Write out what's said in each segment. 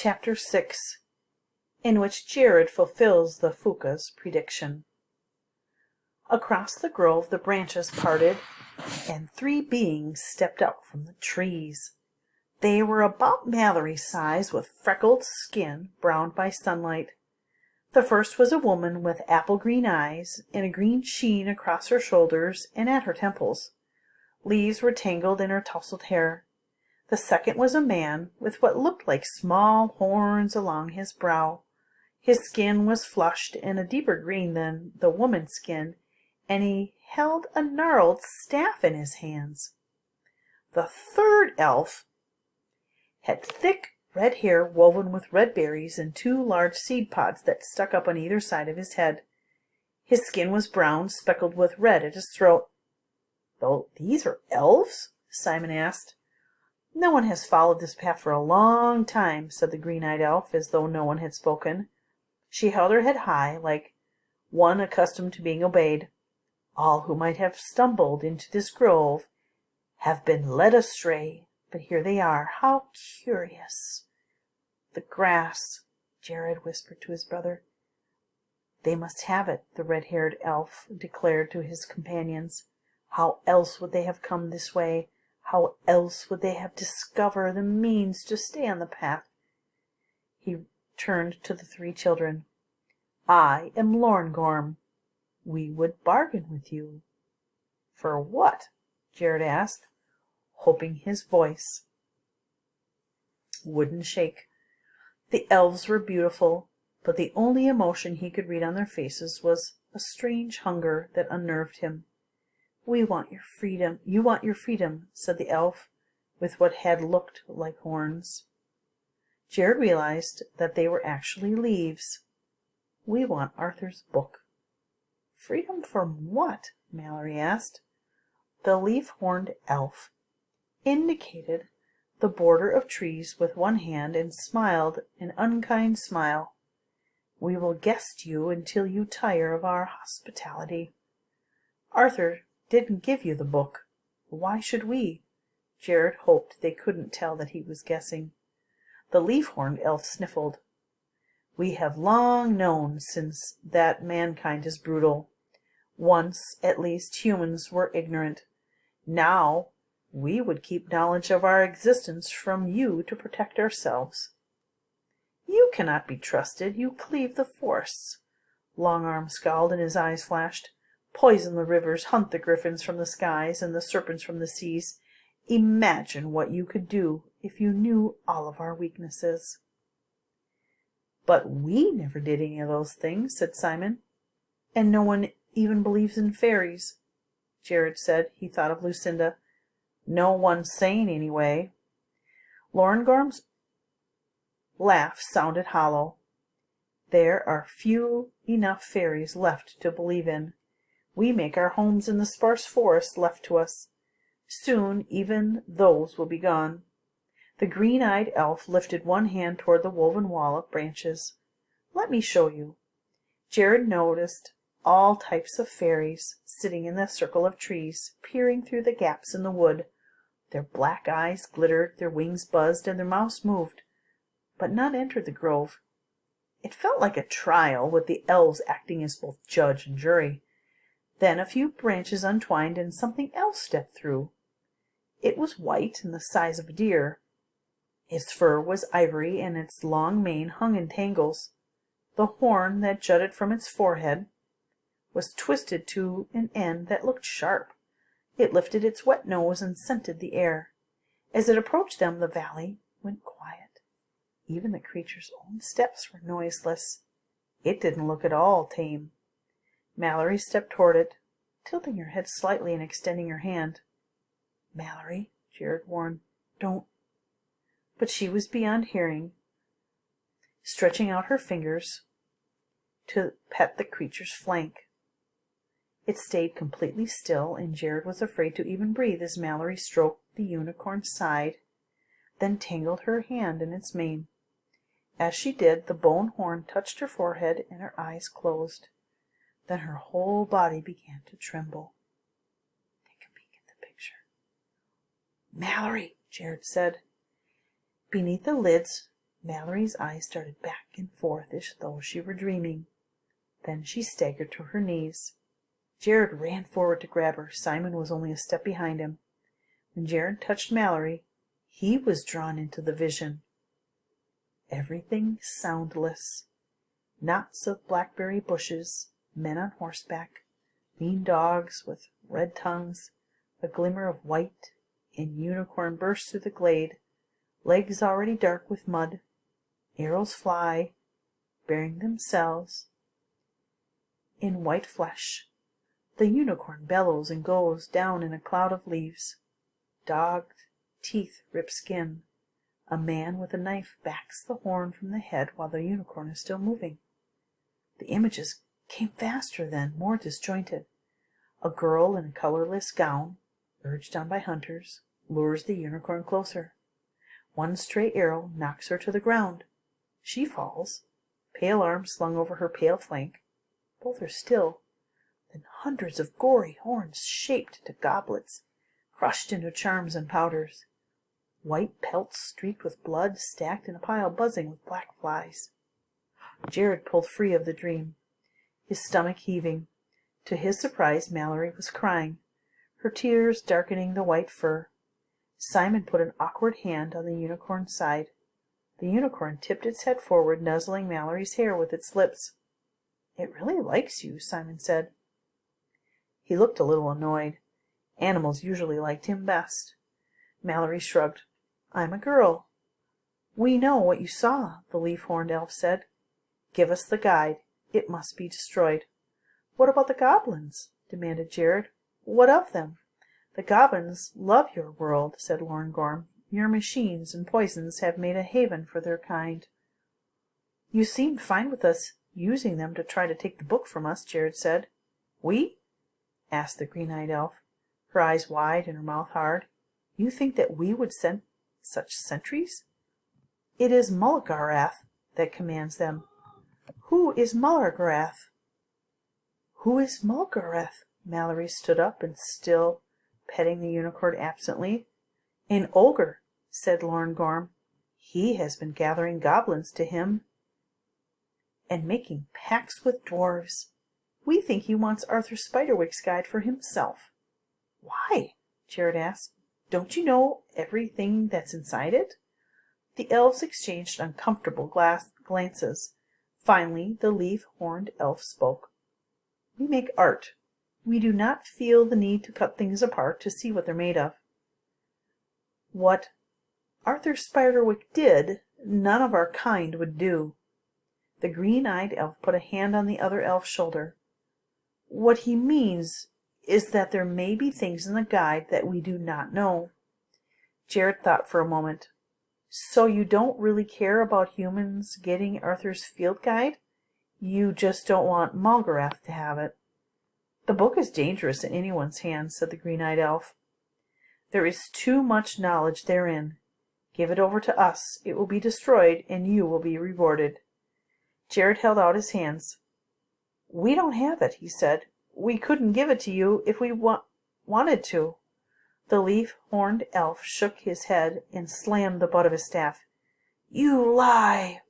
Chapter 6, in which Jared fulfills the Fuca's prediction. Across the grove the branches parted, and 3 beings stepped out from the trees. They were about Mallory's size, with freckled skin browned by sunlight. The first was a woman with apple-green eyes and a green sheen across her shoulders and at her temples. Leaves were tangled in her tousled hair. The second was a man with what looked like small horns along his brow. His skin was flushed and a deeper green than the woman's skin, and he held a gnarled staff in his hands. The third elf had thick red hair woven with red berries and 2 large seed pods that stuck up on either side of his head. His skin was brown, speckled with red at his throat. "Though these are elves?" Simon asked. "No one has followed this path for a long time," said the green-eyed elf, as though no one had spoken. She held her head high, like one accustomed to being obeyed. "All who might have stumbled into this grove have been led astray, but here they are. How curious!" "The grass," Jared whispered to his brother. "They must have it," the red-haired elf declared to his companions. "How else would they have come this way? How else would they have discovered the means to stay on the path?" He turned to the 3 children. "I am Lorngorm. We would bargain with you." "For what?" Jared asked, hoping his voice wouldn't shake. The elves were beautiful, but the only emotion he could read on their faces was a strange hunger that unnerved him. "We want your freedom. You want your freedom," said the elf, with what had looked like horns. Jared realized that they were actually leaves. "We want Arthur's book." "Freedom from what?" Mallory asked. The leaf-horned elf indicated the border of trees with one hand and smiled an unkind smile. "We will guest you until you tire of our hospitality. Arthur didn't give you the book. Why should we?" Jared hoped they couldn't tell that he was guessing. The leaf-horned elf sniffled. "We have long known since that mankind is brutal. Once, at least, humans were ignorant. Now we would keep knowledge of our existence from you to protect ourselves." "You cannot be trusted. You cleave the forests." Longarm scowled and his eyes flashed. "Poison the rivers, hunt the griffins from the skies and the serpents from the seas. Imagine what you could do if you knew all of our weaknesses." "But we never did any of those things," said Simon. "And no one even believes in fairies," Jared said. He thought of Lucinda. "No one sane, anyway." Lorngorm's laugh sounded hollow. "There are few enough fairies left to believe in. We make our homes in the sparse forest left to us. Soon even those will be gone." The green-eyed elf lifted one hand toward the woven wall of branches. "Let me show you." Jared noticed all types of fairies sitting in the circle of trees, peering through the gaps in the wood. Their black eyes glittered, their wings buzzed, and their mouths moved. But none entered the grove. It felt like a trial, with the elves acting as both judge and jury. Then a few branches untwined and something else stepped through. It was white and the size of a deer. Its fur was ivory and its long mane hung in tangles. The horn that jutted from its forehead was twisted to an end that looked sharp. It lifted its wet nose and scented the air. As it approached them, the valley went quiet. Even the creature's own steps were noiseless. It didn't look at all tame. Mallory stepped toward it, tilting her head slightly and extending her hand. "Mallory," Jared warned, "don't—" But she was beyond hearing, stretching out her fingers to pet the creature's flank. It stayed completely still, and Jared was afraid to even breathe as Mallory stroked the unicorn's side, then tangled her hand in its mane. As she did, the bone horn touched her forehead and her eyes closed. Then her whole body began to tremble. "Take a peek at the picture." "Mallory," Jared said. Beneath the lids Mallory's eyes darted back and forth as though she were dreaming. Then she staggered to her knees. Jared ran forward to grab her. Simon was only a step behind him. When Jared touched Mallory, he was drawn into the vision. Everything soundless. Knots of blackberry bushes, men on horseback, lean dogs with red tongues, a glimmer of white, and unicorn burst through the glade, legs already dark with mud. Arrows fly, bearing themselves in white flesh. The unicorn bellows and goes down in a cloud of leaves. Dogged teeth rip skin. A man with a knife backs the horn from the head while the unicorn is still moving. The images came faster then, more disjointed. A girl in a colorless gown, urged on by hunters, lures the unicorn closer. One stray arrow knocks her to the ground. She falls, pale arm slung over her pale flank. Both are still. Then hundreds of gory horns shaped into goblets, crushed into charms and powders. White pelts streaked with blood, stacked in a pile buzzing with black flies. Jared pulled free of the dream, his stomach heaving. To his surprise, Mallory was crying, her tears darkening the white fur. Simon put an awkward hand on the unicorn's side. The unicorn tipped its head forward, nuzzling Mallory's hair with its lips. "It really likes you," Simon said. He looked a little annoyed. Animals usually liked him best. Mallory shrugged. "I'm a girl." "We know what you saw," the leaf-horned elf said. "Give us the guide. It must be destroyed." "What about the goblins?" demanded Jared. "What of them?" "The goblins love your world," said Lorngorm. "Your machines and poisons have made a haven for their kind." "You seemed fine with us using them to try to take the book from us," Jared said. "We?" asked the green-eyed elf, her eyes wide and her mouth hard. "You think that we would send such sentries?" "It is Mulgarath that commands them." "Who is Mulgarath?" "Who is Mulgarath?" Mallory stood up and still petting the unicorn absently. "An ogre," said Lorngorm. "He has been gathering goblins to him and making pacts with dwarves. We think he wants Arthur Spiderwick's guide for himself." "Why?" Jared asked. "Don't you know everything that's inside it?" The elves exchanged uncomfortable glances. Finally, the leaf-horned elf spoke. "We make art. We do not feel the need to cut things apart to see what they're made of. What Arthur Spiderwick did, none of our kind would do." The green-eyed elf put a hand on the other elf's shoulder. "What he means is that there may be things in the guide that we do not know." Jared thought for a moment. "So you don't really care about humans getting Arthur's field guide? You just don't want Mulgarath to have it." "The book is dangerous in anyone's hands," said the green-eyed elf. "There is too much knowledge therein. Give it over to us. It will be destroyed, and you will be rewarded." Jared held out his hands. "We don't have it," he said. "We couldn't give it to you if we wanted to." The leaf-horned elf shook his head and slammed the butt of his staff. "You lie!"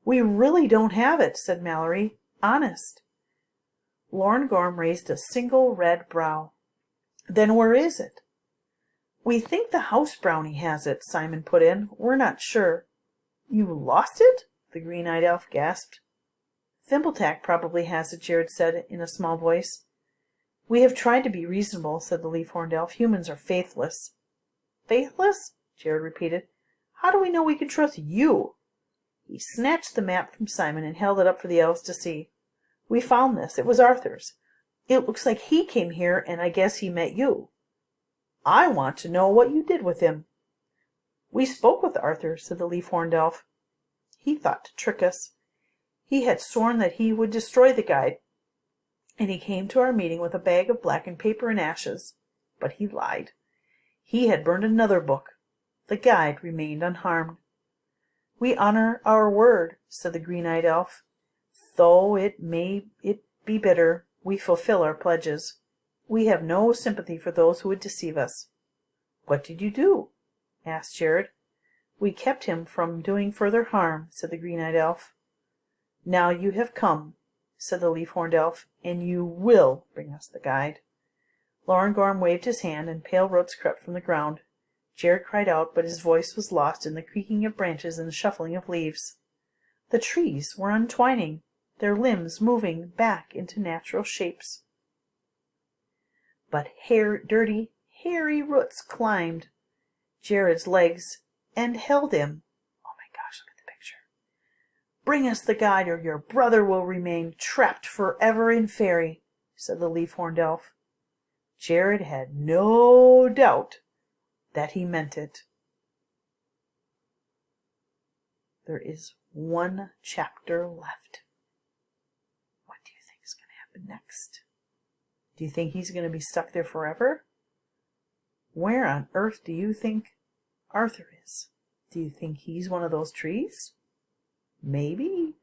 "We really don't have it," said Mallory. "Honest." Lorngorm raised a single red brow. "Then where is it?" "We think the house brownie has it," Simon put in. "We're not sure." "You lost it?" the green-eyed elf gasped. "Thimbletack probably has it," Jared said in a small voice. "We have tried to be reasonable," said the leaf-horned elf. "Humans are faithless." "Faithless?" Jared repeated. "How do we know we can trust you?" He snatched the map from Simon and held it up for the elves to see. "We found this. It was Arthur's. It looks like he came here, and I guess he met you. I want to know what you did with him." "We spoke with Arthur," said the leaf-horned elf. "He thought to trick us. He had sworn that he would destroy the guide, and he came to our meeting with a bag of blackened paper and ashes. But he lied. He had burned another book. The guide remained unharmed." "We honor our word," said the green-eyed elf. "Though it be bitter, we fulfill our pledges. We have no sympathy for those who would deceive us." "What did you do?" asked Jared. We kept him from doing further harm, said the green-eyed elf. Now you have come, said the leaf-horned elf, and you will bring us the guide. Lorengorm waved his hand, and pale roots crept from the ground. Jared cried out, but his voice was lost in the creaking of branches and the shuffling of leaves. The trees were untwining, their limbs moving back into natural shapes. But dirty, hairy roots climbed Jared's legs and held him. Oh my gosh, look at the picture. Bring us the guide, or your brother will remain trapped forever in Fairy, said the leaf-horned elf. Jared had no doubt that he meant it. There is one chapter left. What do you think is going to happen next? Do you think he's going to be stuck there forever? Where on earth do you think Arthur is? Do you think he's one of those trees? Maybe.